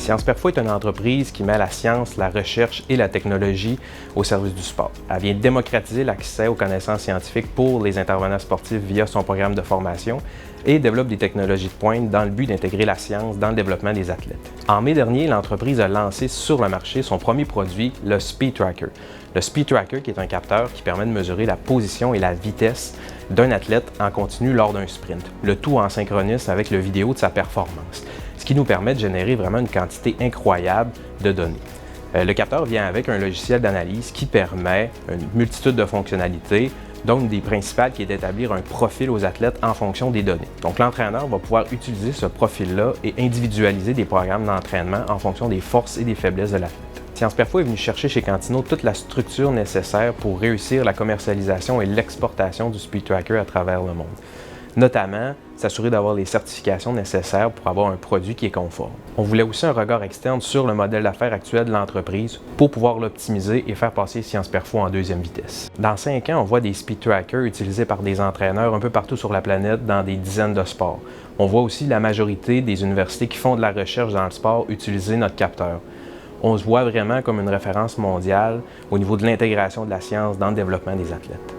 Sciences Perfo est une entreprise qui met la science, la recherche et la technologie au service du sport. Elle vient démocratiser l'accès aux connaissances scientifiques pour les intervenants sportifs via son programme de formation et développe des technologies de pointe dans le but d'intégrer la science dans le développement des athlètes. En mai dernier, l'entreprise a lancé sur le marché son premier produit, le Speed Tracker. Le Speed Tracker, qui est un capteur qui permet de mesurer la position et la vitesse d'un athlète en continu lors d'un sprint, le tout en synchronisme avec le vidéo de sa performance, ce qui nous permet de générer vraiment une quantité incroyable de données. Le capteur vient avec un logiciel d'analyse qui permet une multitude de fonctionnalités, dont une des principales qui est d'établir un profil aux athlètes en fonction des données. Donc l'entraîneur va pouvoir utiliser ce profil-là et individualiser des programmes d'entraînement en fonction des forces et des faiblesses de l'athlète. Sciences Perfo est venu chercher chez Cantino toute la structure nécessaire pour réussir la commercialisation et l'exportation du Speed Tracker à travers le monde. Notamment, s'assurer d'avoir les certifications nécessaires pour avoir un produit qui est conforme. On voulait aussi un regard externe sur le modèle d'affaires actuel de l'entreprise pour pouvoir l'optimiser et faire passer Sciences Perfo en deuxième vitesse. Dans 5 ans, on voit des Speed Trackers utilisés par des entraîneurs un peu partout sur la planète dans des dizaines de sports. On voit aussi la majorité des universités qui font de la recherche dans le sport utiliser notre capteur. On se voit vraiment comme une référence mondiale au niveau de l'intégration de la science dans le développement des athlètes.